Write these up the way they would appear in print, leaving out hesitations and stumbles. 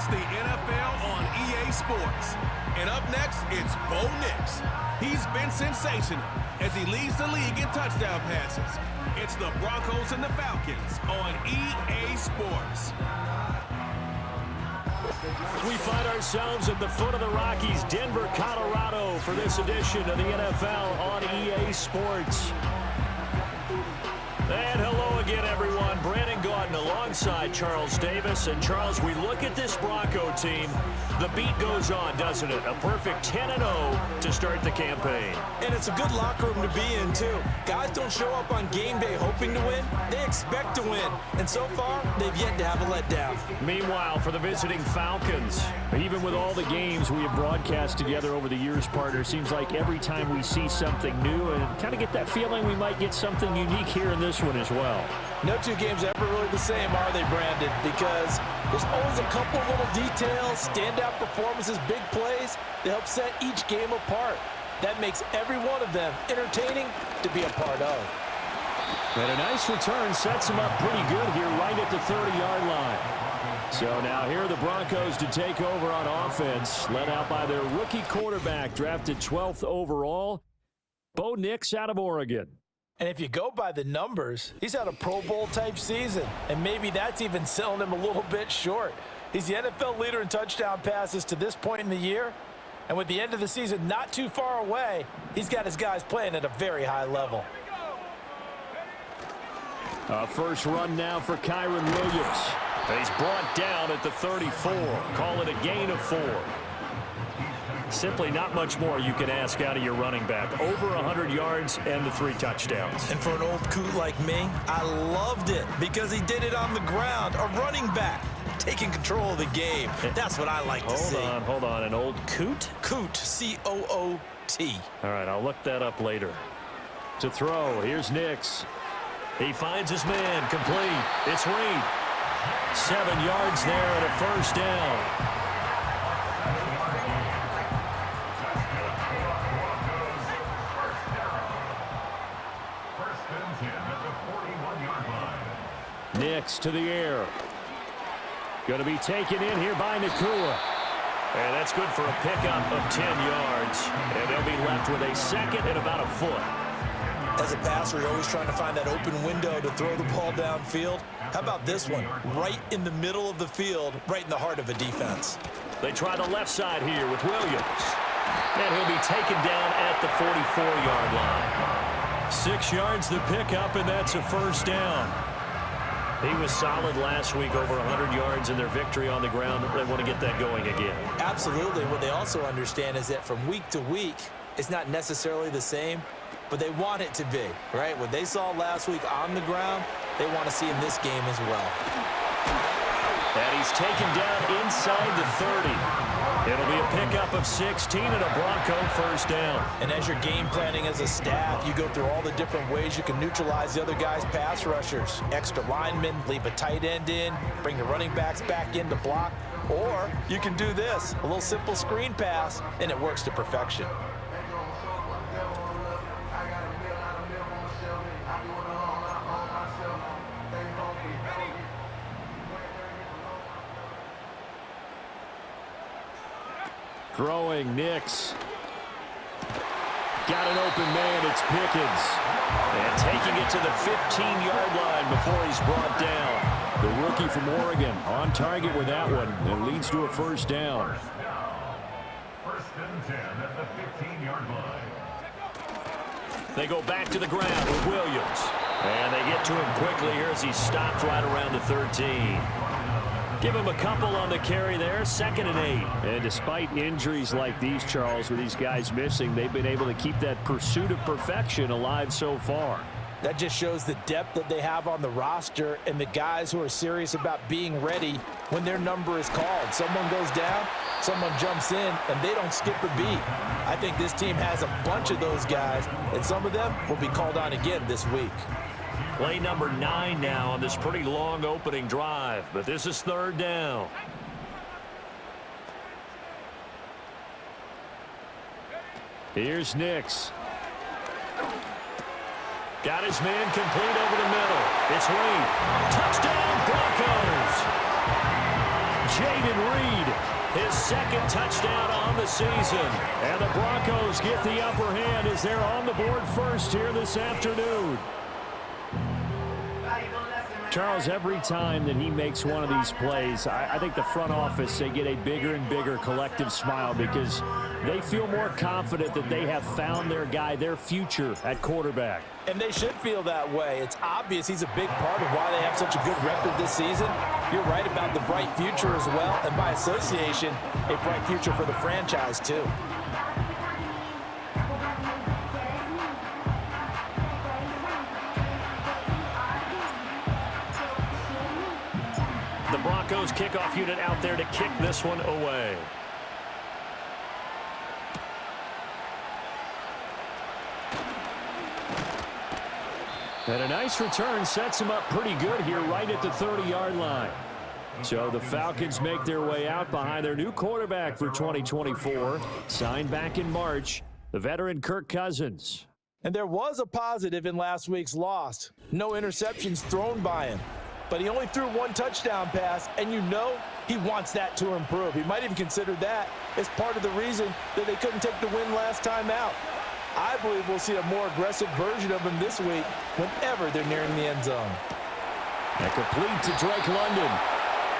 It's the NFL on EA Sports. And up next, it's Bo Nix. He's been sensational as he leads the league in touchdown passes. It's the Broncos and the Falcons on EA Sports. We find ourselves at the foot of the Rockies, Denver, Colorado, for this edition of the NFL on EA Sports. And hello again, everyone. Brandon Gaudin alongside Charles Davis. And, Charles, we look at this Bronco team. The beat goes on, doesn't it? A perfect 10-0 to start the campaign. And it's a good locker room to be in, too. Guys don't show up on game day hoping to win. They expect to win. And so far, they've yet to have a letdown. Meanwhile, for the visiting Falcons, even with all the games we have broadcast together over the years, partner, seems like every time we see something new and kind of get that feeling we might get something unique here in this one as well. No two games are ever really the same, are they, Brandon? Because there's always a couple of little details, standout performances, big plays that help set each game apart. That makes every one of them entertaining to be a part of. And a nice return sets them up pretty good here right at the 30-yard line. So now here are the Broncos to take over on offense, led out by their rookie quarterback, drafted 12th overall, Bo Nix out of Oregon. And if you go by the numbers, he's had a Pro Bowl-type season, and maybe that's even selling him a little bit short. He's the NFL leader in touchdown passes to this point in the year, and with the end of the season not too far away, he's got his guys playing at a very high level. First run now for Kyren Williams. He's brought down at the 34. Call it a gain of 4. Simply not much more you can ask out of your running back. Over 100 yards and the 3 touchdowns. And for an old coot like me, I loved it because he did it on the ground. A running back taking control of the game. That's what I like to see. Hold on. An old coot? Coot, C-O-O-T. All right, I'll look that up later. To throw, here's Nix. He finds his man, complete. It's Reed. 7 yards there and a first down. Nix to the air. Going to be taken in here by Nakua. And that's good for a pickup of 10 yards. And they'll be left with a second and about a foot. As a passer, you're always trying to find that open window to throw the ball downfield. How about this one? Right in the middle of the field, right in the heart of a defense. They try the left side here with Williams. And he'll be taken down at the 44-yard line. 6 yards the pickup, and that's a first down. He was solid last week, over 100 yards in their victory on the ground. They want to get that going again. Absolutely. What they also understand is that from week to week, it's not necessarily the same, but they want it to be, right? What they saw last week on the ground, they want to see in this game as well. And he's taken down inside the 30. It'll be a pickup of 16 and a Bronco first down. And as you're game planning as a staff, you go through all the different ways you can neutralize the other guy's pass rushers. Extra linemen, leave a tight end in, bring the running backs back in to block. Or you can do this, a little simple screen pass, and it works to perfection. Throwing Nix. Got an open man, it's Pickens. And taking it to the 15-yard line before he's brought down. The rookie from Oregon on target with that one. It leads to a first down. First and 10 at the 15-yard line. They go back to the ground with Williams. And they get to him quickly here as he stopped right around the 13. Give him a couple on the carry there, 2nd and 8. And despite injuries like these, Charles, with these guys missing, they've been able to keep that pursuit of perfection alive so far. That just shows the depth that they have on the roster and the guys who are serious about being ready when their number is called. Someone goes down, someone jumps in, and they don't skip a beat. I think this team has a bunch of those guys, and some of them will be called on again this week. Play number 9 now on this pretty long opening drive, but this is 3rd down. Here's Nix. Got his man complete over the middle. It's Reed. Touchdown, Broncos! Jaden Reed, his second touchdown on the season. And the Broncos get the upper hand as they're on the board first here this afternoon. Charles, every time that he makes one of these plays, I think the front office, they get a bigger and bigger collective smile because they feel more confident that they have found their guy, their future at quarterback. And they should feel that way. It's obvious he's a big part of why they have such a good record this season. You're right about the bright future as well, and by association, a bright future for the franchise too. The Broncos kickoff unit out there to kick this one away. And a nice return sets him up pretty good here right at the 30-yard line. So the Falcons make their way out behind their new quarterback for 2024, signed back in March, the veteran Kirk Cousins. And there was a positive in last week's loss. No interceptions thrown by him. But he only threw one touchdown pass, and you know he wants that to improve. He might even consider that as part of the reason that they couldn't take the win last time out. I believe we'll see a more aggressive version of him this week whenever they're nearing the end zone. And complete to Drake London.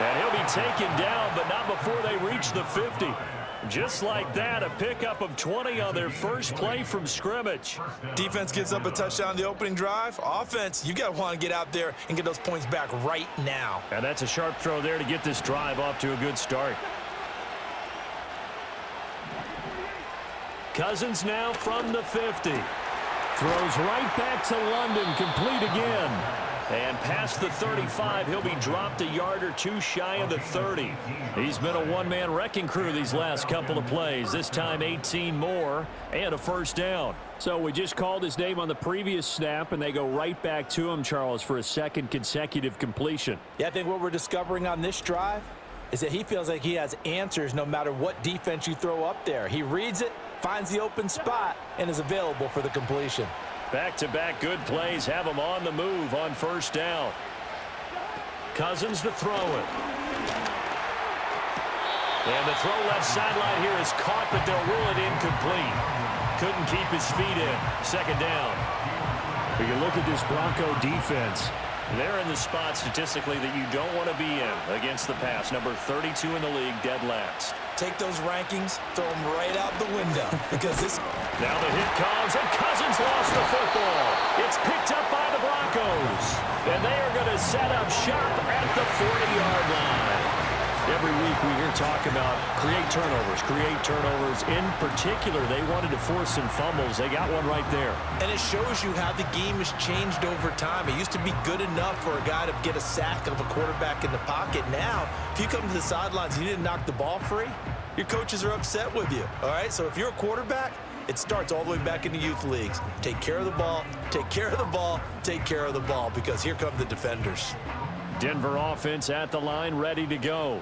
And he'll be taken down, but not before they reach the 50. Just like that, a pickup of 20 on their first play from scrimmage. Defense gives up a touchdown on the opening drive. Offense, you got to want to get out there and get those points back right now. And that's a sharp throw there to get this drive off to a good start. Cousins now from the 50. Throws right back to London, complete again. And past the 35, he'll be dropped a yard or two shy of the 30. He's been a one-man wrecking crew these last couple of plays. This time 18 more and a first down. So we just called his name on the previous snap, and they go right back to him, Charles, for a second consecutive completion. Yeah, I think what we're discovering on this drive is that he feels like he has answers no matter what defense you throw up there. He reads it, finds the open spot, and is available for the completion. Back-to-back good plays have him on the move on first down. Cousins to throw it. And the throw left sideline here is caught, but they'll rule it incomplete. Couldn't keep his feet in. Second down. When you look at this Bronco defense, they're in the spot statistically that you don't want to be in against the pass. Number 32 in the league, dead last. Take those rankings, throw them right out the window because this... Now the hit comes, and Cousins lost the football. It's picked up by the Broncos. And they are going to set up shop at the 40-yard line. Every week we hear talk about create turnovers. In particular, they wanted to force some fumbles. They got one right there. And it shows you how the game has changed over time. It used to be good enough for a guy to get a sack of a quarterback in the pocket. Now, if you come to the sidelines and you didn't knock the ball free, your coaches are upset with you. All right, so if you're a quarterback, it starts all the way back in the youth leagues. Take care of the ball, take care of the ball, take care of the ball, because here come the defenders. Denver offense at the line, ready to go.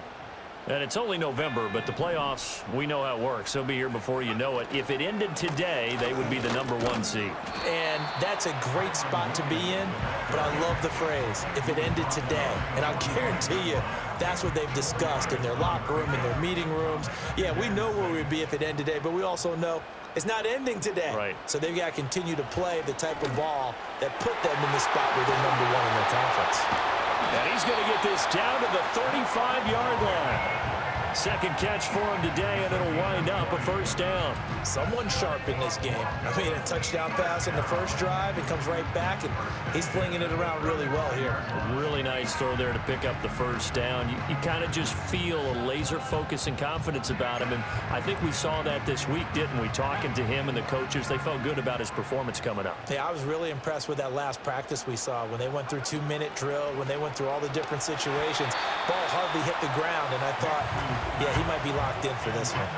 And it's only November, but the playoffs, we know how it works. They'll be here before you know it. If it ended today, they would be the #1 seed. And that's a great spot to be in, but I love the phrase, if it ended today. And I'll guarantee you, that's what they've discussed in their locker room, in their meeting rooms. Yeah, we know where we'd be if it ended today, but we also know it's not ending today. Right. So they've got to continue to play the type of ball that put them in the spot where they're #1 in their conference. And he's going to get this down to the 35-yard line. Second catch for him today, and it'll wind up a first down. Someone sharp in this game. I mean, a touchdown pass in the first drive. It comes right back, and he's flinging it around really well here. A really nice throw there to pick up the first down. You kind of just feel a laser focus and confidence about him, and I think we saw that this week, didn't we? Talking to him and the coaches, they felt good about his performance coming up. Yeah, I was really impressed with that last practice we saw when they went through 2-minute drill, when they went through all the different situations. Ball hardly hit the ground, and I thought, yeah, he might be locked in for this one.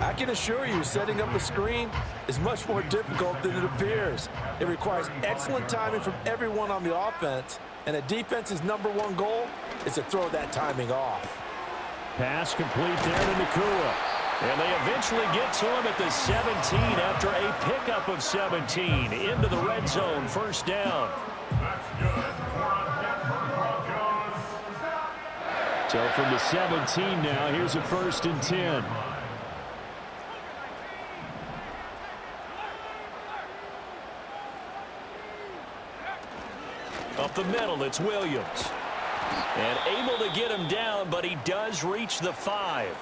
I can assure you, setting up a screen is much more difficult than it appears. It requires excellent timing from everyone on the offense, and a defense's #1 goal is to throw that timing off. Pass complete there to Nakua. And they eventually get to him at the 17 after a pickup of 17 into the red zone. First down. That's good for a Denver Broncos. So from the 17 now, here's a 1st and 10. Up the middle, it's Williams. And able to get him down, but he does reach the 5.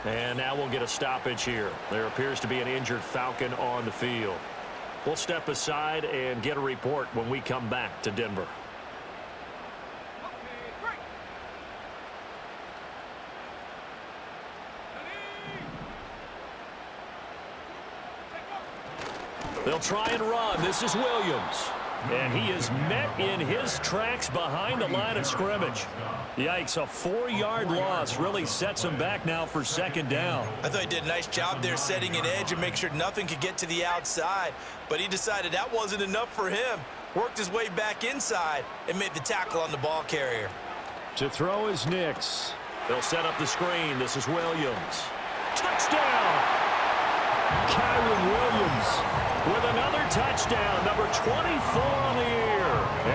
And now we'll get a stoppage here. There appears to be an injured Falcon on the field. We'll step aside and get a report when we come back to Denver. They'll try and run. This is Williams. And he is met in his tracks behind the line of scrimmage. Yikes, a 4-yard loss really sets him back now for 2nd down. I thought he did a nice job there setting an edge and make sure nothing could get to the outside. But he decided that wasn't enough for him. Worked his way back inside and made the tackle on the ball carrier. To throw is Nix. They'll set up the screen. This is Williams. Touchdown! Kyron Williams with another touchdown, number 24 on the year.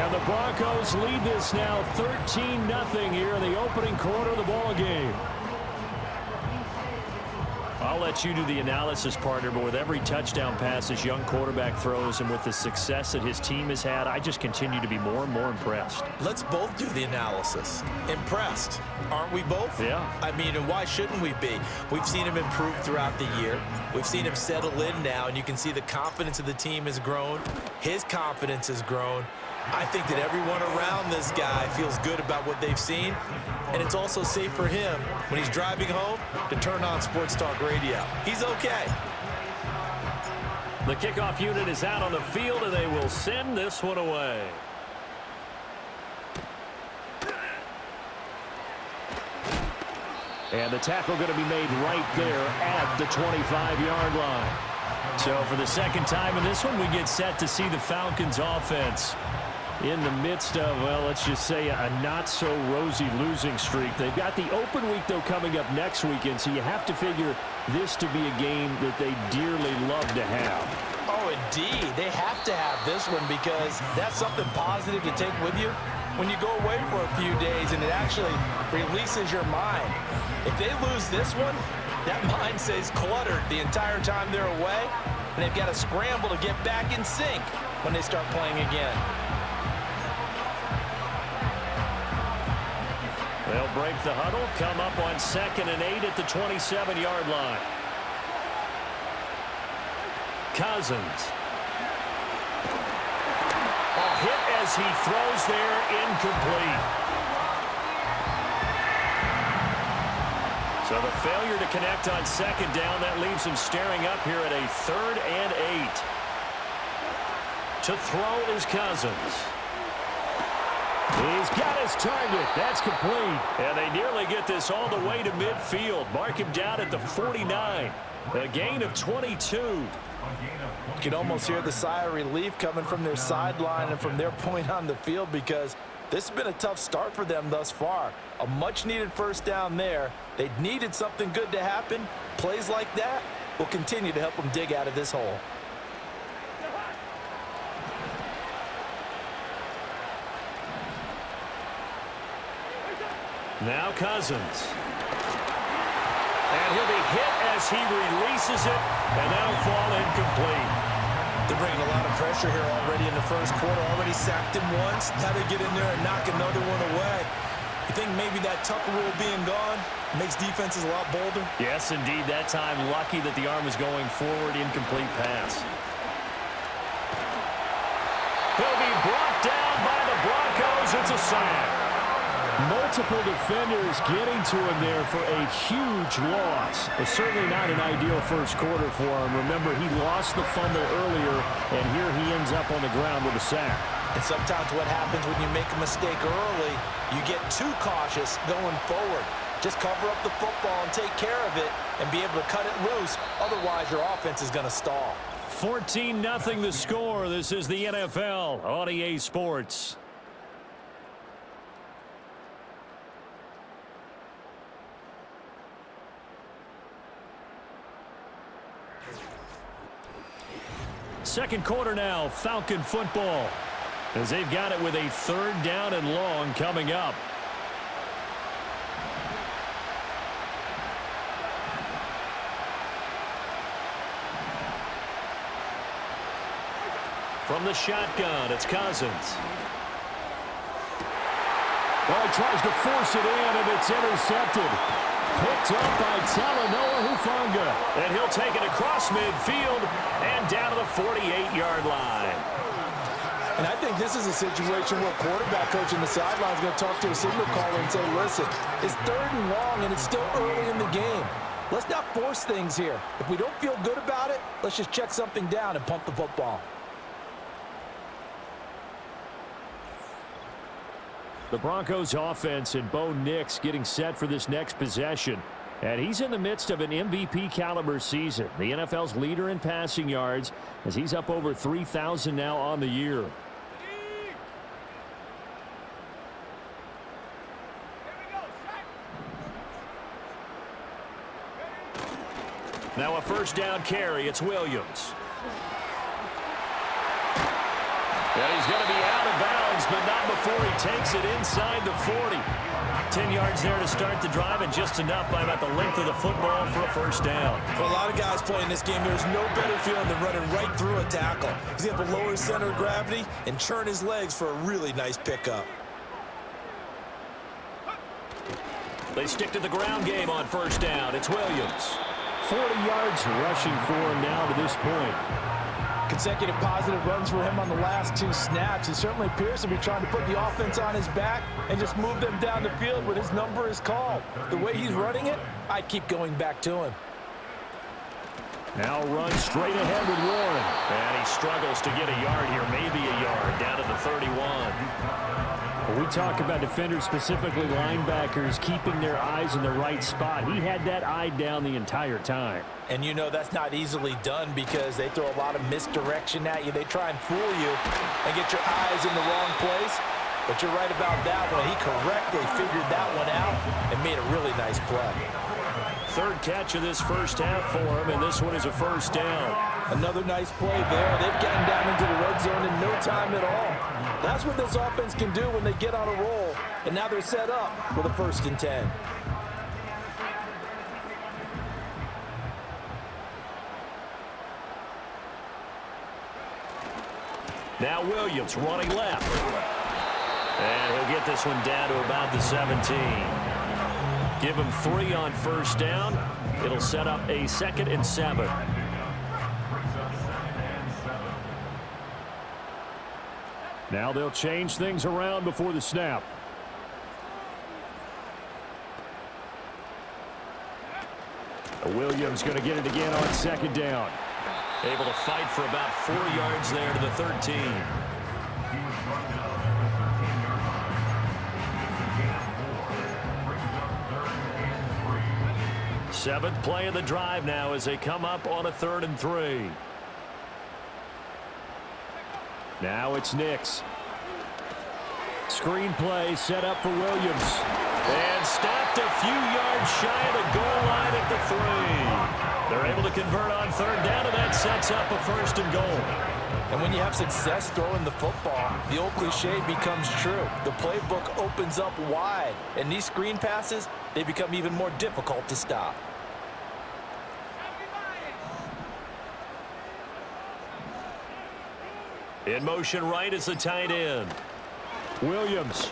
And the Broncos lead this now 13-0 here in the opening quarter of the ball game. I'll let you do the analysis, partner, but with every touchdown pass this young quarterback throws and with the success that his team has had, I just continue to be more and more impressed. Let's both do the analysis. Impressed, aren't we both? Yeah. I mean, and why shouldn't we be? We've seen him improve throughout the year. We've seen him settle in now, and you can see the confidence of the team has grown. His confidence has grown. I think that everyone around this guy feels good about what they've seen, and it's also safe for him when he's driving home to turn on Sports Talk Radio. He's okay. The kickoff unit is out on the field, and they will send this one away. And the tackle going to be made right there at the 25-yard line. So for the 2nd time in this one, we get set to see the Falcons offense in the midst of, well, let's just say a not-so-rosy losing streak. They've got the open week, though, coming up next weekend, so you have to figure this to be a game that they dearly love to have. Oh, indeed. They have to have this one because that's something positive to take with you when you go away for a few days, and it actually releases your mind. If they lose this one, that mind stays cluttered the entire time they're away, and they've got to scramble to get back in sync when they start playing again. They'll break the huddle, come up on 2nd and 8 at the 27-yard line. Cousins. A hit as he throws there, incomplete. So the failure to connect on 2nd down, that leaves him staring up here at a 3rd and 8. To throw is Cousins. He's got his target. That's complete. And they nearly get this all the way to midfield. Mark him down at the 49. A gain of 22. You can almost hear the sigh of relief coming from their sideline and from their point on the field because this has been a tough start for them thus far. A much-needed 1st down there. They needed something good to happen. Plays like that will continue to help them dig out of this hole. Now Cousins. And he'll be hit as he releases it, and that'll fall incomplete. They're bringing a lot of pressure here already in the 1st quarter. Already sacked him once. Now they get in there and knock another one away. You think maybe that Tucker rule being gone makes defenses a lot bolder? Yes, indeed. That time, lucky that the arm was going forward. Incomplete pass. He'll be brought down by the Broncos. It's a sack. Multiple defenders getting to him there for a huge loss. It's certainly not an ideal 1st quarter for him. Remember, he lost the fumble earlier, and here he ends up on the ground with a sack. And sometimes what happens when you make a mistake early, you get too cautious going forward. Just cover up the football and take care of it and be able to cut it loose. Otherwise, your offense is going to stall. 14-0 the score. This is the NFL on EA Sports. Second quarter now, Falcon football, as they've got it with a 3rd down and long coming up. From the shotgun, it's Cousins. Well, he tries to force it in, and it's intercepted. Picked up by Talanoa Hufanga. And he'll take it across midfield and down to the 48-yard line. And I think this is a situation where quarterback coach in the sideline is going to talk to a signal caller and say, listen, it's 3rd and long, and it's still early in the game. Let's not force things here. If we don't feel good about it, let's just check something down and punt the football. The Broncos offense and Bo Nix getting set for this next possession. And he's in the midst of an MVP caliber season. The NFL's leader in passing yards as he's up over 3,000 now on the year. Now a first down carry. It's Williams. And he's going to be out of bounds, but not before he takes it inside the 40. 10 yards there to start the drive, and just enough by about the length of the football for a first down. For a lot of guys playing this game, there's no better feeling than running right through a tackle. He's able to lower his center of gravity and churn his legs for a really nice pickup. They stick to the ground game on first down. It's Williams. 40 yards rushing for him now to this point. Consecutive positive runs for him on the last 2 snaps. He certainly appears to be trying to put the offense on his back and just move them down the field when his number is called. The way he's running it, I'd keep going back to him. Now run straight ahead with Warren. And he struggles to get a yard here, maybe a yard, down to the 31. When we talk about defenders, specifically linebackers, keeping their eyes in the right spot, he had that eye down the entire time. And you know that's not easily done because they throw a lot of misdirection at you. They try and fool you and get your eyes in the wrong place. But you're right about that one. He correctly figured that one out and made a really nice play. 3rd catch of this first half for him, and this one is a first down. Another nice play there. They've gotten down into the red zone in no time at all. That's what this offense can do when they get on a roll. And now they're set up with a 1st and 10. Now Williams running left. And he'll get this one down to about the 17. Give him 3 on first down. It'll set up a 2nd and 7. Now they'll change things around before the snap. Williams going to get it again on 2nd down. Able to fight for about 4 yards there to the 13. 7th play of the drive now as they come up on a 3rd and 3. Now it's Nix. Screen play set up for Williams. And stopped a few yards shy of the goal line at the 3. They're able to convert on 3rd down, and that sets up a 1st and goal. And when you have success throwing the football, the old cliche becomes true. The playbook opens up wide, and these screen passes, they become even more difficult to stop. In motion right is the tight end. Williams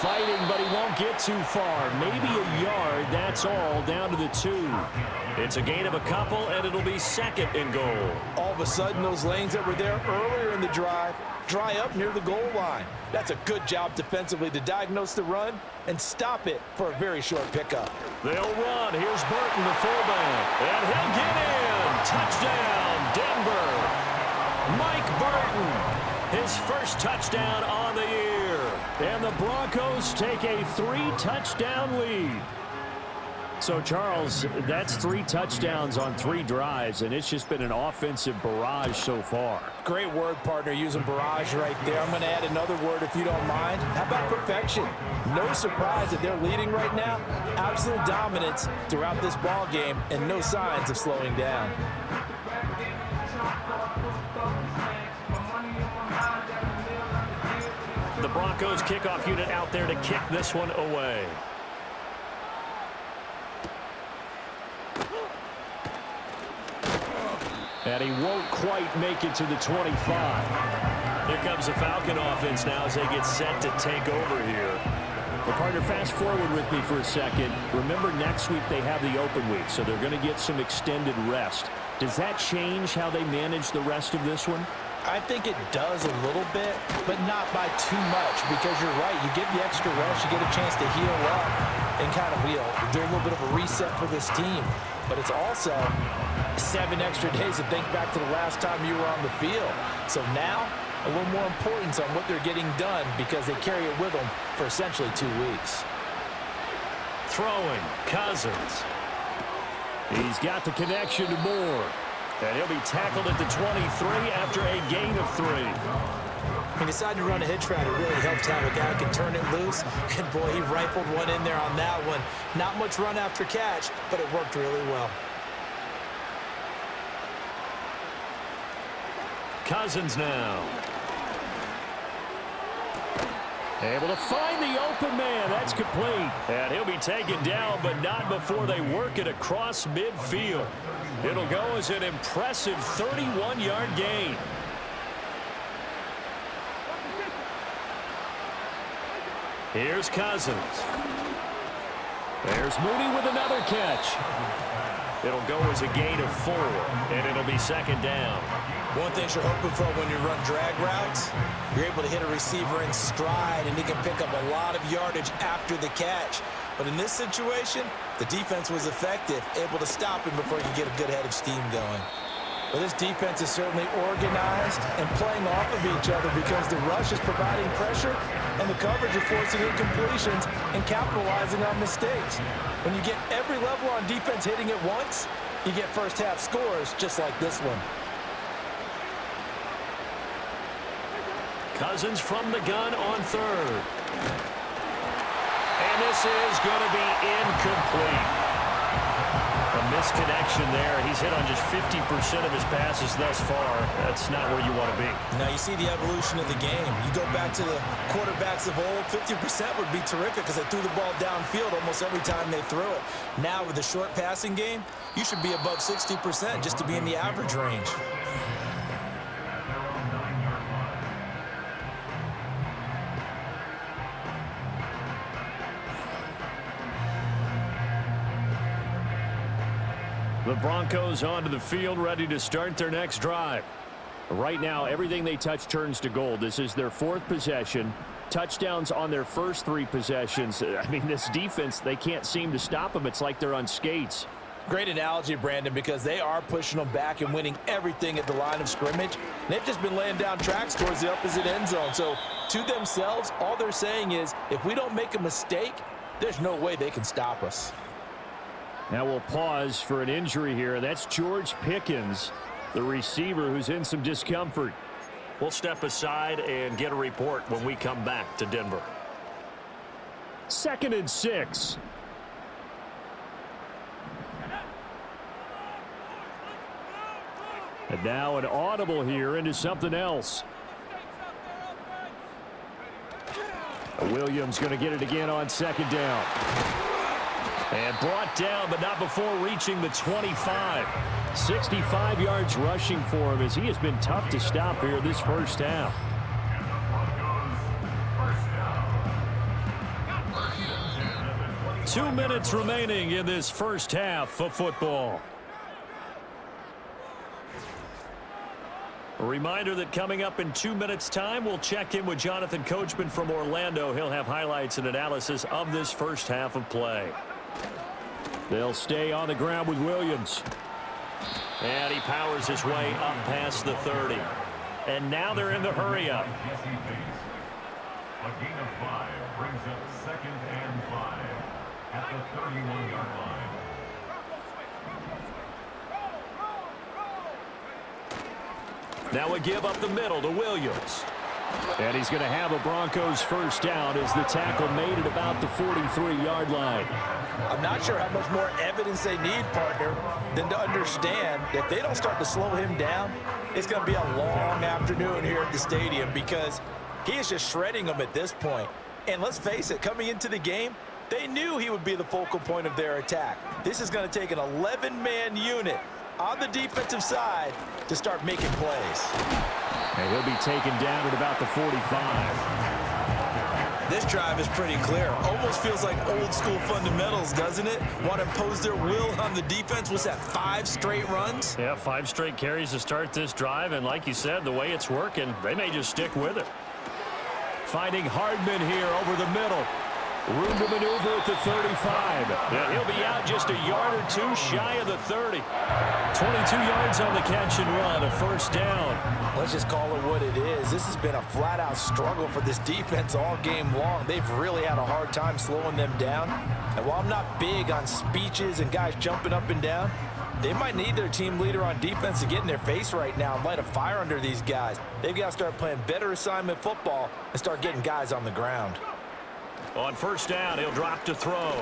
fighting, but he won't get too far. Maybe a yard, that's all, down to the 2. It's a gain of a couple, and it'll be 2nd and goal. All of a sudden, those lanes that were there earlier in the drive dry up near the goal line. That's a good job defensively to diagnose the run and stop it for a very short pickup. They'll run. Here's Burton, the fullback. And he'll get in. Touchdown, Denver. Mike Burton, his first touchdown on the year. And the Broncos take a 3-touchdown lead. So, Charles, that's 3 touchdowns on 3 drives, and it's just been an offensive barrage so far. Great word, partner, using barrage right there. I'm going to add another word if you don't mind. How about perfection? No surprise that they're leading right now. Absolute dominance throughout this ball game and no signs of slowing down. The Broncos kickoff unit out there to kick this one away. And he won't quite make it to the 25. Here comes the Falcon offense now as they get set to take over here. Well, partner, fast forward with me for a second. Remember, next week they have the open week, so they're going to get some extended rest. Does that change how they manage the rest of this one? I think it does a little bit, but not by too much, because you're right. You get the extra rest, you get a chance to heal up and kind of, do a little bit of a reset for this team. But it's also 7 extra days to think back to the last time you were on the field. So now, a little more importance on what they're getting done because they carry it with them for essentially 2 weeks. Throwing, Cousins. He's got the connection to Moore. And he'll be tackled at the 23 after a gain of 3. He decided to run a hitch route. It really helps to have a guy who can turn it loose. And, boy, he rifled one in there on that one. Not much run after catch, but it worked really well. Cousins now. Able to find the open man. That's complete. And he'll be taken down, but not before they work it across midfield. It'll go as an impressive 31-yard gain. Here's Cousins. There's Mooney with another catch. It'll go as a gain of 4, and it'll be second down. One thing you're hoping for when you run drag routes, you're able to hit a receiver in stride, and he can pick up a lot of yardage after the catch. But in this situation, the defense was effective, able to stop him before he could get a good head of steam going. Well, this defense is certainly organized and playing off of each other because the rush is providing pressure and the coverage is forcing incompletions and capitalizing on mistakes. When you get every level on defense hitting it once, you get first half scores just like this one. Cousins from the gun on 3rd. And this is going to be incomplete. A misconnection there. He's hit on just 50% of his passes thus far. That's not where you want to be. Now you see the evolution of the game. You go back to the quarterbacks of old, 50% would be terrific because they threw the ball downfield almost every time they threw it. Now with the short passing game, you should be above 60% just to be in the average range. The Broncos onto the field, ready to start their next drive. Right now, everything they touch turns to gold. This is their 4th possession. Touchdowns on their first 3 possessions. I mean, this defense, they can't seem to stop them. It's like they're on skates. Great analogy, Brandon, because they are pushing them back and winning everything at the line of scrimmage. They've just been laying down tracks towards the opposite end zone. So, to themselves, all they're saying is, if we don't make a mistake, there's no way they can stop us. Now we'll pause for an injury here. That's George Pickens, the receiver who's in some discomfort. We'll step aside and get a report when we come back to Denver. 2nd and 6. And now an audible here into something else. Williams going to get it again on 2nd down. And brought down, but not before reaching the 25. 65 yards rushing for him as he has been tough to stop here this first half. 2 minutes remaining in this first half of football. A reminder that coming up in 2 minutes' time, we'll check in with Jonathan Coachman from Orlando. He'll have highlights and analysis of this first half of play. They'll stay on the ground with Williams. And he powers his way up past the 30. And now they're in the hurry-up. A gain of 5 brings up 2nd and 5 at the 31-yard line. Now a give up the middle to Williams. And he's going to have a Broncos first down as the tackle made at about the 43-yard line. I'm not sure how much more evidence they need, partner, than to understand that if they don't start to slow him down, it's going to be a long afternoon here at the stadium because he is just shredding them at this point. And let's face it, coming into the game, they knew he would be the focal point of their attack. This is going to take an 11-man unit on the defensive side to start making plays. And he'll be taken down at about the 45. This drive is pretty clear. Almost feels like old school fundamentals, doesn't it? Want to impose their will on the defense. What's that, 5 straight runs? Yeah, 5 straight carries to start this drive, and like you said, the way it's working, they may just stick with it. Finding Hardman here over the middle. Room to maneuver at the 35. Yeah, he'll be out just a yard or two shy of the 30. 22 yards on the catch and run, a first down. Let's just call it what it is. This has been a flat-out struggle for this defense all game long. They've really had a hard time slowing them down. And while I'm not big on speeches and guys jumping up and down, they might need their team leader on defense to get in their face right now and light a fire under these guys. They've got to start playing better assignment football and start getting guys on the ground. On first down, he'll drop to throw.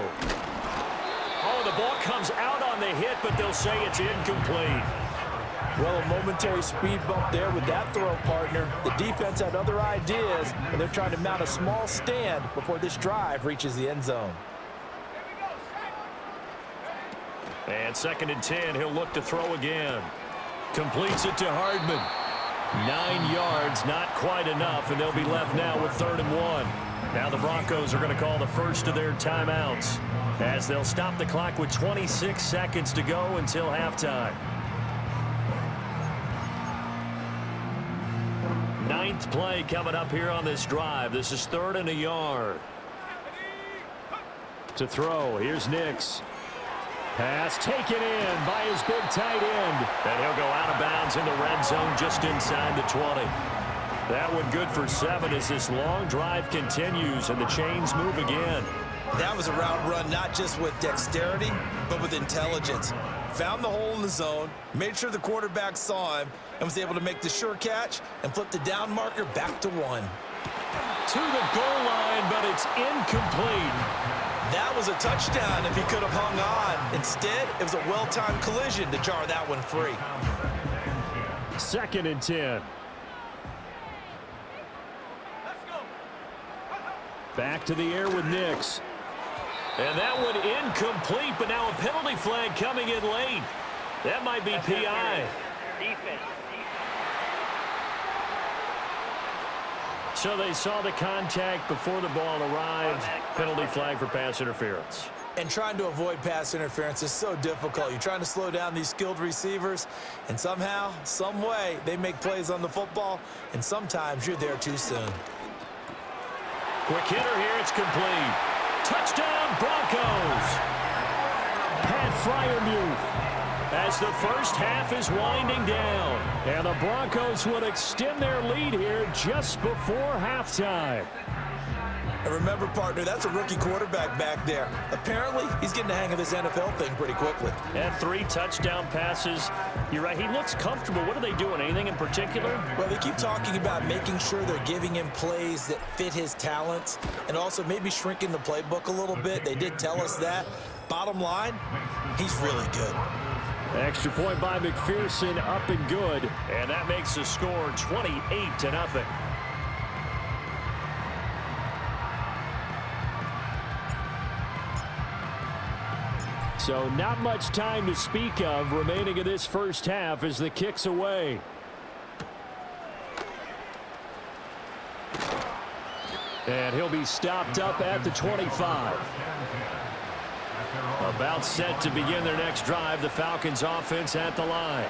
Oh, the ball comes out on the hit, but they'll say it's incomplete. Well, a momentary speed bump there with that throw, partner. The defense had other ideas, and they're trying to mount a small stand before this drive reaches the end zone. And 2nd and 10, he'll look to throw again. Completes it to Hardman. 9 yards, not quite enough, and they'll be left now with 3rd and 1. Now the Broncos are going to call the first of their timeouts as they'll stop the clock with 26 seconds to go until halftime. 9th play coming up here on this drive. This is 3rd and a yard. To throw, here's Nix. Pass taken in by his big tight end. And he'll go out of bounds in the red zone just inside the 20. That one good for 7 as this long drive continues and the chains move again. That was a route run not just with dexterity, but with intelligence. Found the hole in the zone, made sure the quarterback saw him, and was able to make the sure catch and flip the down marker back to 1. To the goal line, but it's incomplete. That was a touchdown if he could have hung on. Instead, it was a well-timed collision to jar that one free. 2nd and 10. Back to the air with Nix. And that one incomplete, but now a penalty flag coming in late. That might be PI. So they saw the contact before the ball arrived. Penalty flag for pass interference. And trying to avoid pass interference is so difficult. You're trying to slow down these skilled receivers, and somehow, some way, they make plays on the football, and sometimes you're there too soon. Quick hitter here, it's complete. Touchdown, Broncos! Pat Freiermuth as the first half is winding down. And the Broncos will extend their lead here just before halftime. And remember, partner, that's a rookie quarterback back there. Apparently, he's getting the hang of this NFL thing pretty quickly. And 3 touchdown passes. You're right, he looks comfortable. What are they doing? Anything in particular? Well, they keep talking about making sure they're giving him plays that fit his talents and also maybe shrinking the playbook a little bit. They did tell us that. Bottom line, he's really good. Extra point by McPherson, up and good. And that makes the score 28-0. So not much time to speak of remaining in this first half as the kick's away. And he'll be stopped up at the 25. About set to begin their next drive, the Falcons offense at the line.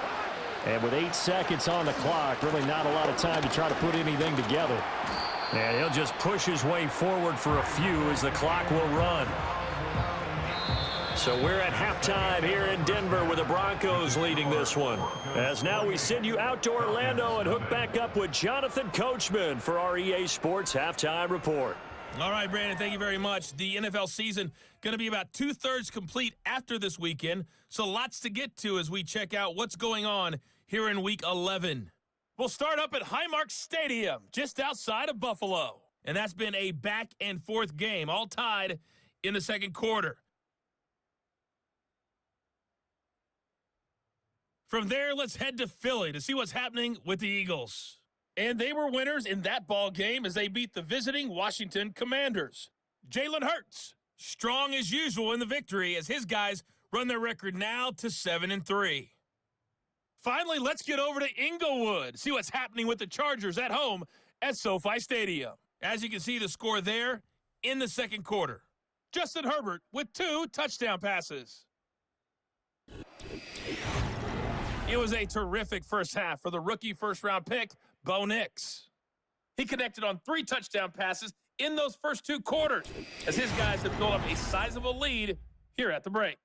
And with 8 seconds on the clock, really not a lot of time to try to put anything together. And he'll just push his way forward for a few as the clock will run. So we're at halftime here in Denver with the Broncos leading this one. As now we send you out to Orlando and hook back up with Jonathan Coachman for our EA Sports Halftime Report. All right, Brandon, thank you very much. The NFL season going to be about 2/3 complete after this weekend, so lots to get to as we check out what's going on here in Week 11. We'll start up at Highmark Stadium, just outside of Buffalo. And that's been a back-and-forth game, all tied in the second quarter. From there, let's head to Philly to see what's happening with the Eagles. And they were winners in that ball game as they beat the visiting Washington Commanders. Jalen Hurts, strong as usual in the victory as his guys run their record now to 7-3. Finally, let's get over to Inglewood. See what's happening with the Chargers at home at SoFi Stadium. As you can see, the score there in the second quarter. Justin Herbert with 2 touchdown passes. It was a terrific first half for the rookie first-round pick, Bo Nix. He connected on 3 touchdown passes in those first 2 quarters as his guys have built up a sizable lead here at the break.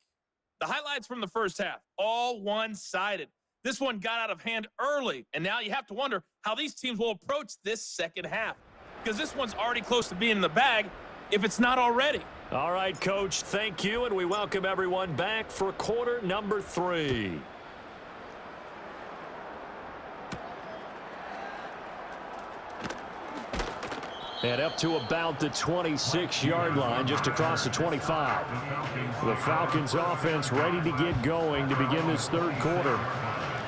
The highlights from the first half, all one-sided. This one got out of hand early, and now you have to wonder how these teams will approach this second half, because this one's already close to being in the bag if it's not already. All right, Coach, thank you, and we welcome everyone back for quarter number 3. And up to about the 26-yard line, just across the 25. The Falcons offense ready to get going to begin this third quarter.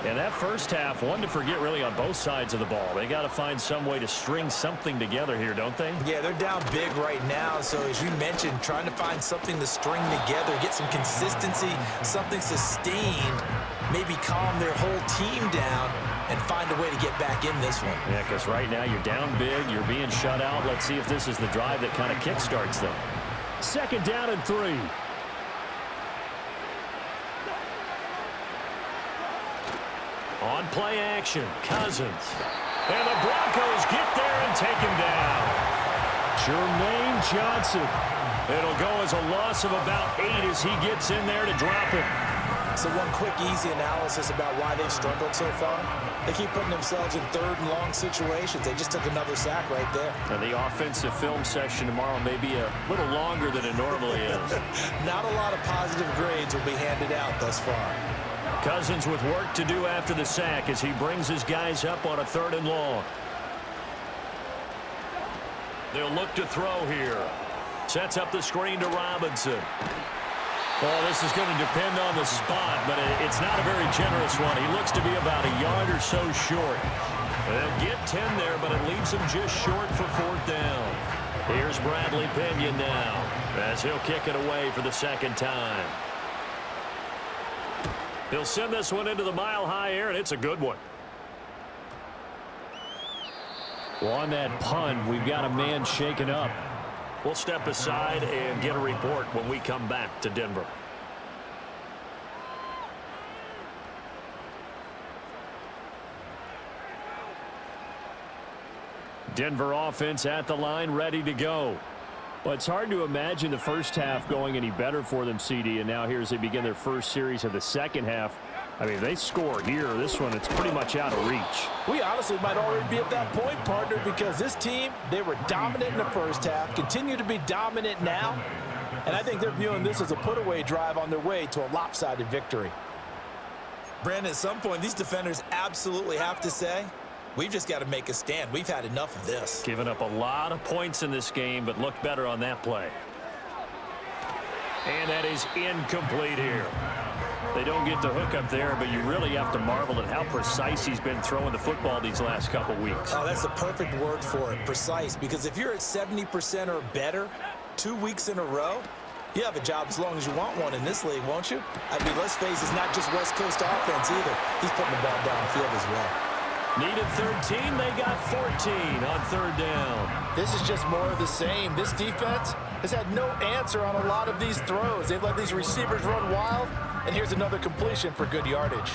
And that first half, one to forget really on both sides of the ball. They got to find some way to string something together here, don't they? Yeah, they're down big right now. So as you mentioned, trying to find something to string together, get some consistency, something sustained, maybe calm their whole team down and find a way to get back in this one. Yeah, because right now you're down big, you're being shut out. Let's see if this is the drive that kind of kickstarts them. Second down and 3. On play action, Cousins. And the Broncos get there and take him down. Jermaine Johnson. It'll go as a loss of about 8 as he gets in there to drop it. So one quick, easy analysis about why they've struggled so far. They keep putting themselves in third and long situations. They just took another sack right there. And the offensive film session tomorrow may be a little longer than it normally is. Not a lot of positive grades will be handed out thus far. Cousins with work to do after the sack as he brings his guys up on a 3rd and long. They'll look to throw here. Sets up the screen to Robinson. Well, this is going to depend on the spot, but it's not a very generous one. He looks to be about a yard or so short. They'll get 10 there, but it leaves him just short for 4th down. Here's Bradley Pinion now as he'll kick it away for the second time. He'll send this one into the mile-high air, and it's a good one. Well, on that punt, we've got a man shaken up. We'll step aside and get a report when we come back to Denver. Denver offense at the line, ready to go. Well, it's hard to imagine the first half going any better for them, CD, and now here as they begin their first series of the second half. I mean, they score here. This one, it's pretty much out of reach. We honestly might already be at that point, partner, because this team, they were dominant in the first half, continue to be dominant now, and I think they're viewing this as a put-away drive on their way to a lopsided victory. Brandon, at some point, these defenders absolutely have to say, we've just got to make a stand. We've had enough of this. Given up a lot of points in this game, but looked better on that play. And that is incomplete here. They don't get the hook up there, but you really have to marvel at how precise he's been throwing the football these last couple weeks. Oh, that's the perfect word for it, precise, because if you're at 70% or better 2 weeks in a row, you have a job as long as you want one in this league, won't you? I mean, let's face it, it's not just West Coast offense either. He's putting the ball downfield as well. Needed 13, they got 14 on 3rd down. This is just more of the same. This defense has had no answer on a lot of these throws. They've let these receivers run wild, and here's another completion for good yardage.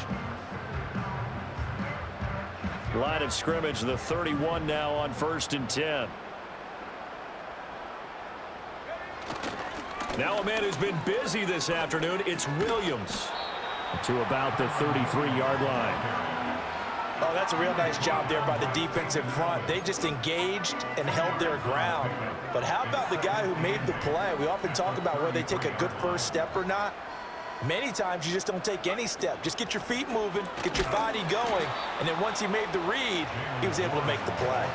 Line of scrimmage, the 31 now on 1st and 10. Now a man who's been busy this afternoon, it's Williams. To about the 33-yard line. Oh, that's a real nice job there by the defensive front. They just engaged and held their ground. But how about the guy who made the play? We often talk about whether they take a good first step or not. Many times you just don't take any step. Just get your feet moving, get your body going, and then once he made the read, he was able to make the play.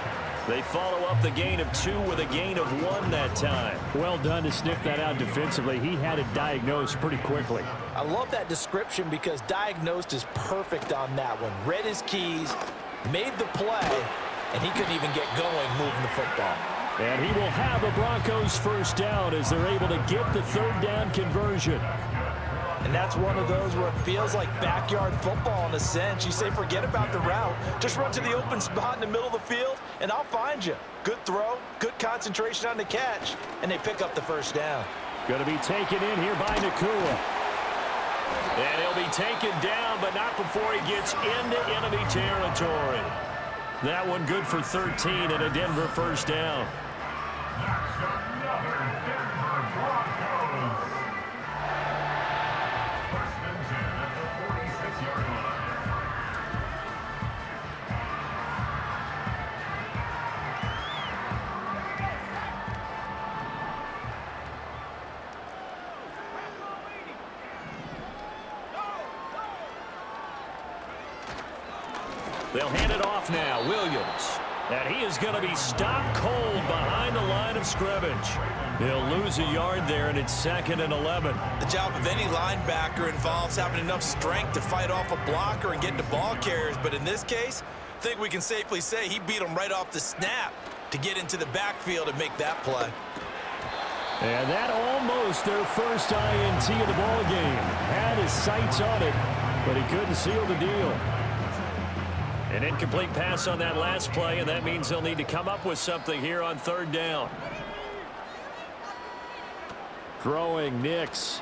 They follow up the gain of 2 with a gain of 1 that time. Well done to sniff that out defensively. He had it diagnosed pretty quickly. I love that description because diagnosed is perfect on that one. Read his keys, made the play, and he couldn't even get going moving the football. And he will have a Broncos first down as they're able to get the 3rd down conversion. And that's one of those where it feels like backyard football in a sense. You say, forget about the route. Just run to the open spot in the middle of the field, and I'll find you. Good throw, good concentration on the catch, and they pick up the first down. Going to be taken in here by Nakua. And he'll be taken down, but not before he gets into enemy territory. That one good for 13 and a Denver first down. That's another Denver Broncos. First and 10 at the 46-yard line. They'll hand it off now. Williams. And he is going to be stopped cold behind the line of scrimmage. He'll lose a yard there, and it's 2nd and 11. The job of any linebacker involves having enough strength to fight off a blocker and get to ball carriers. But in this case, I think we can safely say he beat him right off the snap to get into the backfield and make that play. And that almost their first INT of the ball game. Had his sights on it, but he couldn't seal the deal. An incomplete pass on that last play, and that means they'll need to come up with something here on 3rd down. Throwing Nix.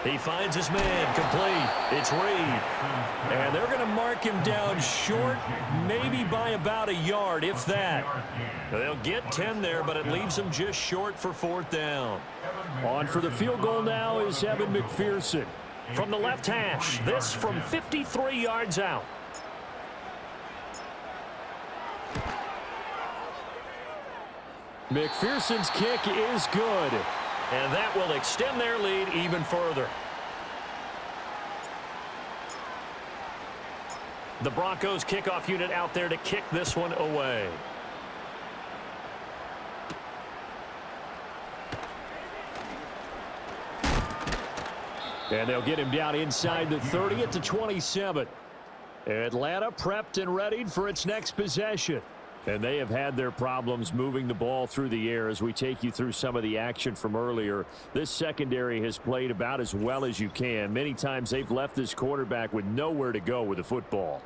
He finds his man complete. It's Reed. And they're going to mark him down short, maybe by about a yard, if that. They'll get 10 there, but it leaves them just short for 4th down. On for the field goal now is Evan McPherson. From the left hash, this from 53 yards out. McPherson's kick is good. And that will extend their lead even further. The Broncos kickoff unit out there to kick this one away. And they'll get him down inside the 30 at the 27. Atlanta prepped and readied for its next possession. And they have had their problems moving the ball through the air as we take you through some of the action from earlier. This secondary has played about as well as you can. Many times they've left this quarterback with nowhere to go with the football.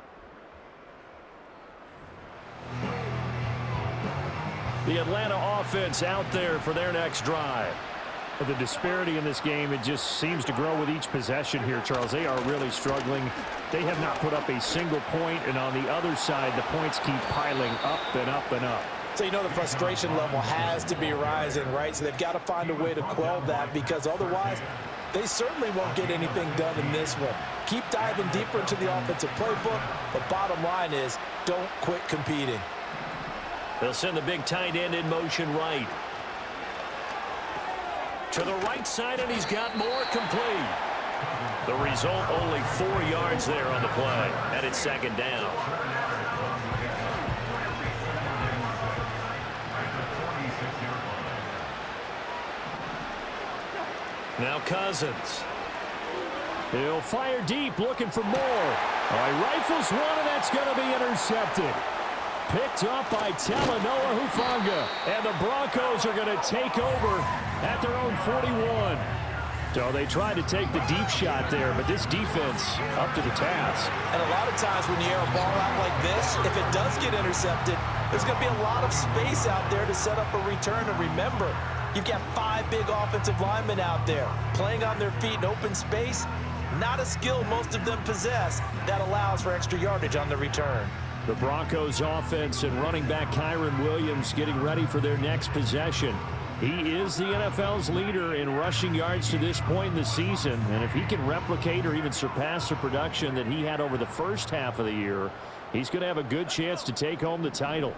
The Atlanta offense out there for their next drive. The disparity in this game, it just seems to grow with each possession here, Charles. They are really struggling. They have not put up a single point, and on the other side, the points keep piling up and up and up. So you know the frustration level has to be rising, right? So they've got to find a way to quell that, because otherwise they certainly won't get anything done in this one. Keep diving deeper into the offensive playbook, but bottom line is don't quit competing. They'll send the big tight end in motion right. To the right side, and he's got more complete. The result, only 4 yards there on the play, and it's 2nd down. Now Cousins. He'll fire deep, looking for more. He rifles one, and that's going to be intercepted. Picked up by Talanoa Hufanga. And the Broncos are going to take over at their own 41. So they tried to take the deep shot there, but this defense up to the task. And a lot of times when you air a ball out like this, if it does get intercepted, there's going to be a lot of space out there to set up a return. And remember, you've got 5 big offensive linemen out there playing on their feet in open space. Not a skill most of them possess that allows for extra yardage on the return. The Broncos offense and running back Kyron Williams getting ready for their next possession. He is the NFL's leader in rushing yards to this point in the season. And if he can replicate or even surpass the production that he had over the first half of the year, he's going to have a good chance to take home the title.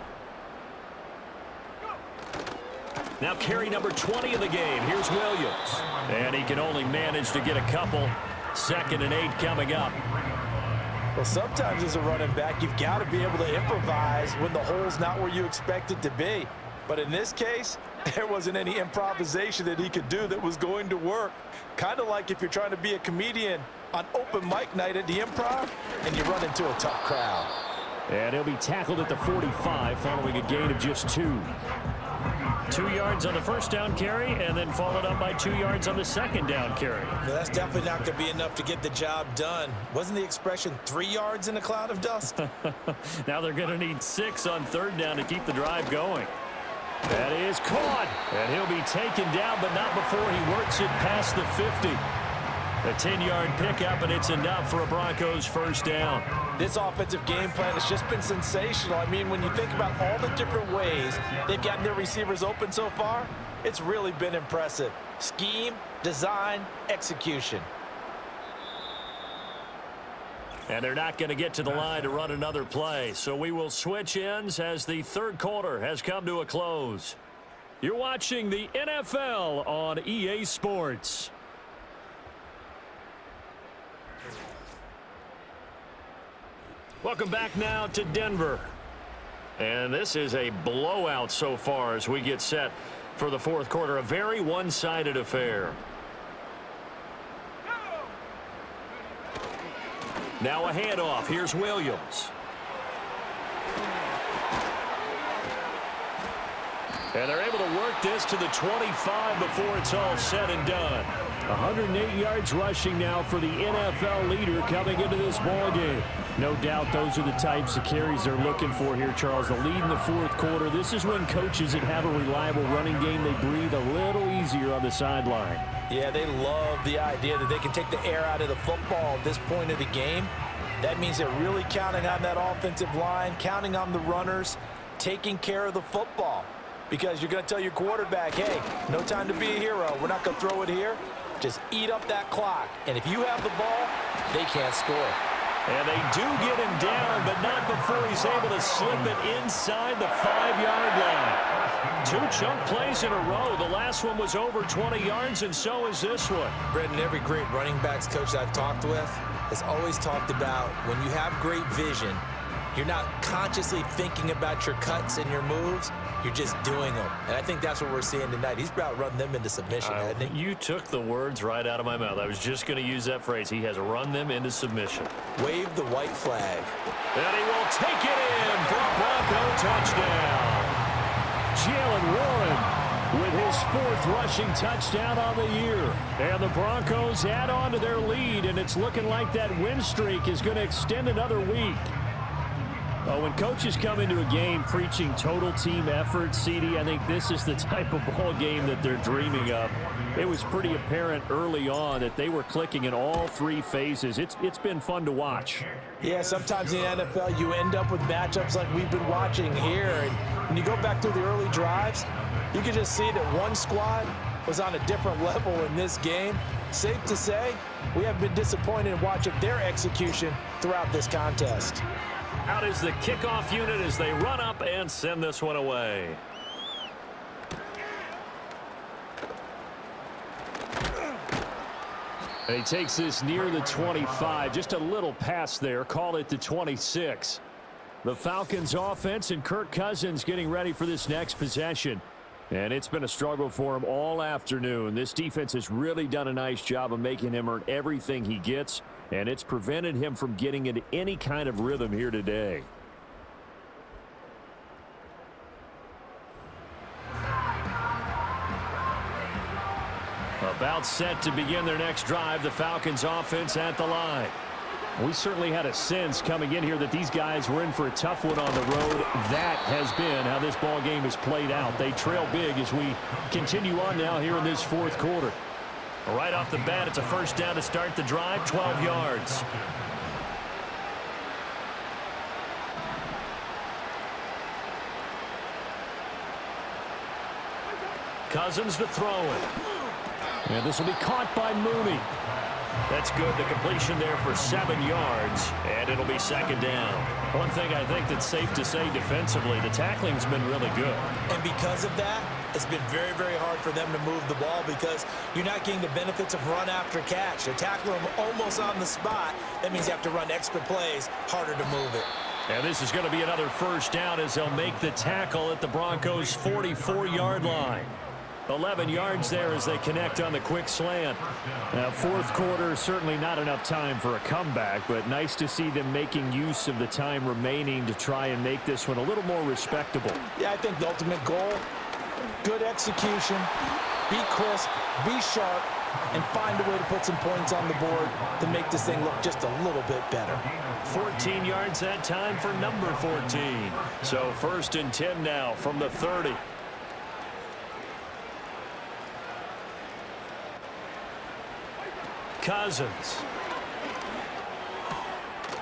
Now carry number 20 of the game. Here's Williams. And he can only manage to get a couple. 2nd and 8 coming up. Well, sometimes as a running back, you've got to be able to improvise when the hole's not where you expect it to be. But in this case, there wasn't any improvisation that he could do that was going to work. Kind of like if you're trying to be a comedian on open mic night at the Improv and you run into a tough crowd. And he'll be tackled at the 45 following a gain of just 2. 2 yards on the first down carry, and then followed up by 2 yards on the second down carry. Well, that's definitely not going to be enough to get the job done. Wasn't the expression 3 yards in a cloud of dust? Now they're going to need 6 on third down to keep the drive going. That is caught, and he'll be taken down, but not before he works it past the 50. A 10-yard pickup, and it's enough for a Broncos first down. This offensive game plan has just been sensational. I mean, when you think about all the different ways they've gotten their receivers open so far, it's really been impressive. Scheme, design, execution. And they're not going to get to the line to run another play, so we will switch ends as the third quarter has come to a close. You're watching the NFL on EA Sports. Welcome back now to Denver. And this is a blowout so far as we get set for the fourth quarter. A very one-sided affair. Now a handoff. Here's Williams. And they're able to work this to the 25 before it's all said and done. 108 yards rushing now for the NFL leader coming into this ballgame. No doubt those are the types of carries they're looking for here, Charles. The lead in the fourth quarter. This is when coaches that have a reliable running game, they breathe a little easier on the sideline. Yeah, they love the idea that they can take the air out of the football at this point of the game. That means they're really counting on that offensive line, counting on the runners, taking care of the football. Because you're going to tell your quarterback, hey, no time to be a hero. We're not going to throw it here. Just eat up that clock. And if you have the ball, they can't score. And they do get him down, but not before he's able to slip it inside the 5-yard line. 2 chunk plays in a row. The last one was over 20 yards, and so is this one. Brendan, every great running backs coach I've talked with has always talked about when you have great vision, you're not consciously thinking about your cuts and your moves. You're just doing them. And I think that's what we're seeing tonight. He's about run them into submission, hasn't he? You took the words right out of my mouth. I was just going to use that phrase. He has run them into submission. Wave the white flag. And he will take it in for a Bronco touchdown. Jalen Warren with his 4th rushing touchdown on the year. And the Broncos add on to their lead, and it's looking like that win streak is going to extend another week. When coaches come into a game preaching total team effort, CD, I think this is the type of ball game that they're dreaming of. It was pretty apparent early on that they were clicking in all 3 phases. It's been fun to watch. Yeah, sometimes in the NFL you end up with matchups like we've been watching here. And when you go back through the early drives, you can just see that one squad was on a different level in this game. Safe to say, we have been disappointed in watching their execution throughout this contest. Out is the kickoff unit as they run up and send this one away. And he takes this near the 25. Just a little pass there. Call it the 26. The Falcons offense and Kirk Cousins getting ready for this next possession. And it's been a struggle for him all afternoon. This defense has really done a nice job of making him earn everything he gets, and it's prevented him from getting into any kind of rhythm here today. About set to begin their next drive, the Falcons offense at the line. We certainly had a sense coming in here that these guys were in for a tough one on the road. That has been how this ball game has played out. They trail big as we continue on now here in this fourth quarter. Right off the bat, it's a first down to start the drive, 12 yards. Cousins to throw it. And this will be caught by Mooney. That's good. The completion there for 7 yards, and it'll be second down. One thing I think that's safe to say defensively, the tackling's been really good. And because of that, it's been very, very hard for them to move the ball because you're not getting the benefits of run after catch. They tackle them almost on the spot. That means you have to run extra plays, harder to move it. And this is going to be another first down as they'll make the tackle at the Broncos' 44-yard line. 11 yards there as they connect on the quick slant. Now, fourth quarter, certainly not enough time for a comeback, but nice to see them making use of the time remaining to try and make this one a little more respectable. Yeah, I think the ultimate goal Good execution, be crisp, be sharp, and find a way to put some points on the board to make this thing look just a little bit better. 14 yards that time for number 14. So 1st and 10 now from the 30. Cousins.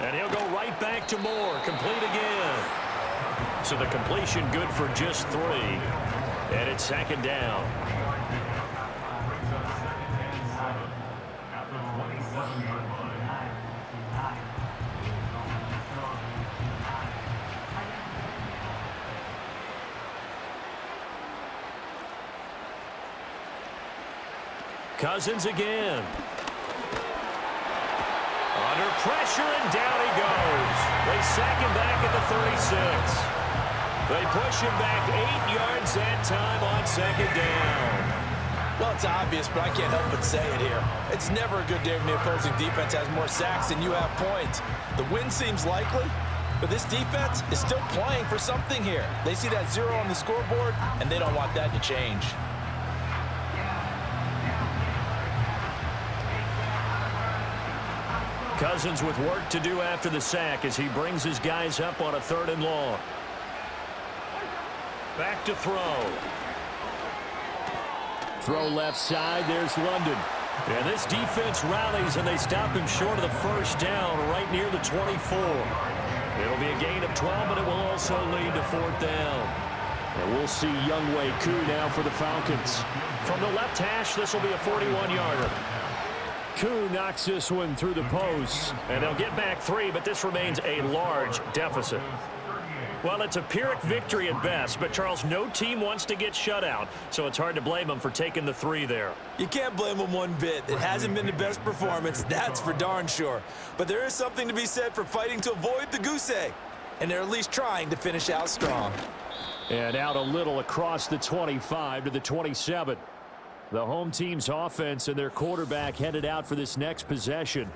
And he'll go right back to Moore. Complete again. So the completion good for just 3. And it's 2nd down. Cousins again. Under pressure, and down he goes. They sack him back at the 36. They push him back 8 yards that time on 2nd down. Well, it's obvious, but I can't help but say it here. It's never a good day when the opposing defense has more sacks than you have points. The win seems likely, but this defense is still playing for something here. They see that 0 on the scoreboard, and they don't want that to change. Cousins with work to do after the sack as he brings his guys up on a 3rd and long. Back to throw. Throw left side. There's London. And this defense rallies, and they stop him short of the 1st down right near the 24. It'll be a gain of 12, but it will also lead to 4th down. And we'll see Younghoe Koo now for the Falcons. From the left hash, this will be a 41-yarder. Koo knocks this one through the post. And they'll get back 3, but this remains a large deficit. Well, it's a Pyrrhic victory at best, but, Charles, no team wants to get shut out, so it's hard to blame them for taking the 3 there. You can't blame them one bit. It hasn't been the best performance, that's for darn sure. But there is something to be said for fighting to avoid the goose egg, and they're at least trying to finish out strong. And out a little across the 25 to the 27. The home team's offense and their quarterback headed out for this next possession.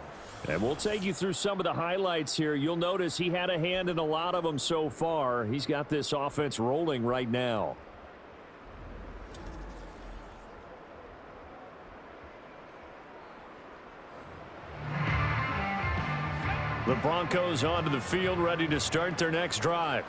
And we'll take you through some of the highlights here. You'll notice he had a hand in a lot of them so far. He's got this offense rolling right now. The Broncos onto the field, ready to start their next drive.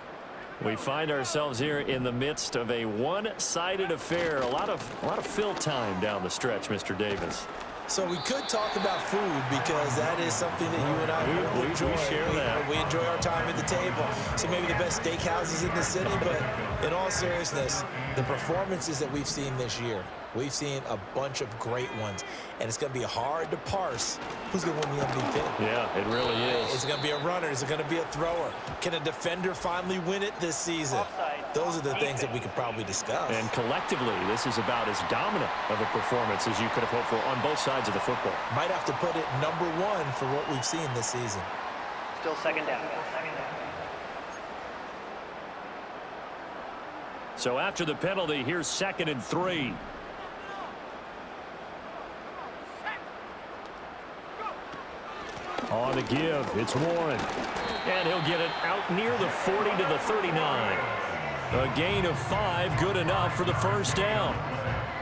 We find ourselves here in the midst of a one-sided affair. A lot of fill time down the stretch, Mr. Davis. So we could talk about food because that is something that you and I enjoy. We share that. We enjoy our time at the table. So maybe the best steakhouses in the city, but in all seriousness, the performances that we've seen this year, we've seen a bunch of great ones, and it's going to be hard to parse who's going to win the MVP. Yeah, it really is. Is it going to be a runner? Is it going to be a thrower? Can a defender finally win it this season? Those are the things that we could probably discuss. And collectively, this is about as dominant of a performance as you could have hoped for on both sides of the football. Might have to put it number 1 for what we've seen this season. Still 2nd down. So after the penalty, here's 2nd and 3. On the give, it's Warren. And he'll get it out near the 40 to the 39. A gain of 5, good enough for the 1st down.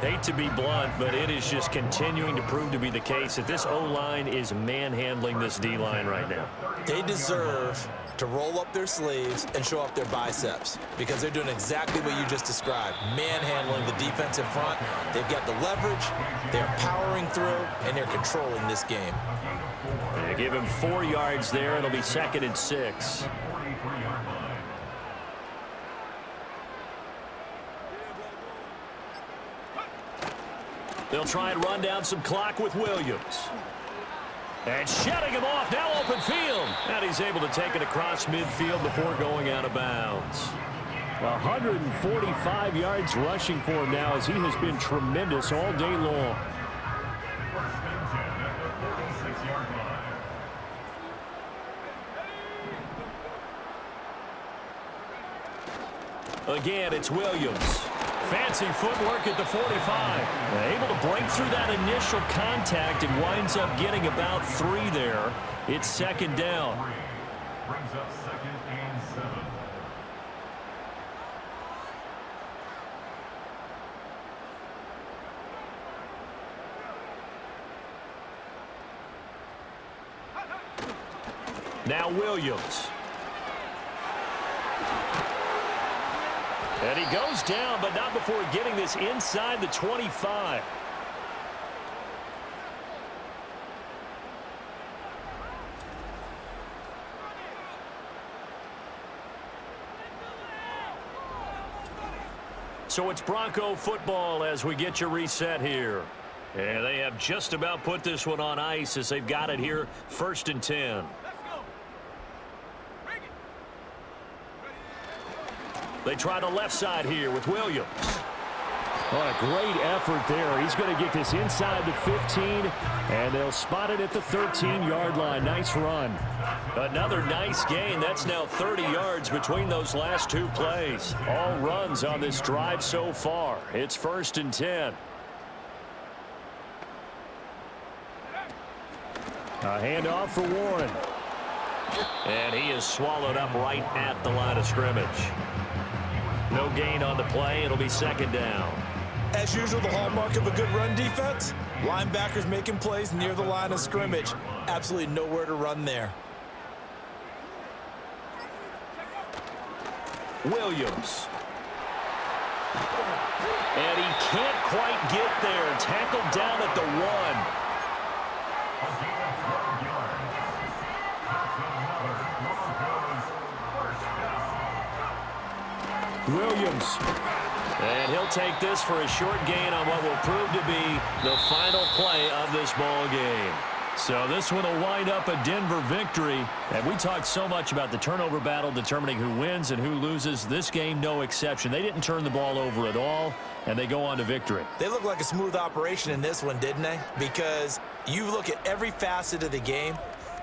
Hate to be blunt, but it is just continuing to prove to be the case that this O-line is manhandling this D-line right now. They deserve to roll up their sleeves and show up their biceps because they're doing exactly what you just described, manhandling the defensive front. They've got the leverage, they're powering through, and they're controlling this game. They give him 4 yards there. It'll be 2nd and 6. They'll try and run down some clock with Williams. And shutting him off, now open field. And he's able to take it across midfield before going out of bounds. 145 yards rushing for him now as he has been tremendous all day long. Again, it's Williams. Fancy footwork at the 45. Able to break through that initial contact and winds up getting about 3 there. It's 2nd down. Brings up 2nd and 7. Now Williams. And he goes down, but not before getting this inside the 25. So it's Bronco football as we get you reset here. And they have just about put this one on ice as they've got it here, 1st and 10. They try the left side here with Williams. What a great effort there. He's going to get this inside the 15, and they'll spot it at the 13-yard line. Nice run. Another nice gain. That's now 30 yards between those last two plays. All runs on this drive so far. It's 1st and 10. A handoff for Warren. And he is swallowed up right at the line of scrimmage. No gain on the play. It'll be 2nd down. As usual, the hallmark of a good run defense, linebackers making plays near the line of scrimmage. Absolutely nowhere to run there. Williams. And he can't quite get there. Tackled down at the 1. Williams. And he'll take this for a short gain on what will prove to be the final play of this ball game. So this one will wind up a Denver victory. And we talked so much about the turnover battle determining who wins and who loses. This game, no exception. They didn't turn the ball over at all, and they go on to victory. They look like a smooth operation in this one, didn't they? Because you look at every facet of the game,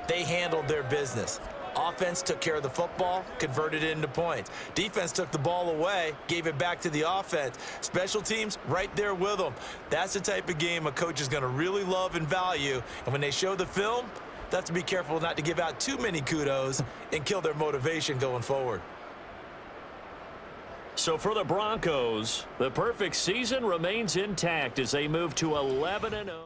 they handled their business. Offense took care of the football, converted it into points. Defense took the ball away, gave it back to the offense. Special teams, right there with them. That's the type of game a coach is going to really love and value. And when they show the film, they have to be careful not to give out too many kudos and kill their motivation going forward. So for the Broncos, the perfect season remains intact as they move to 11-0.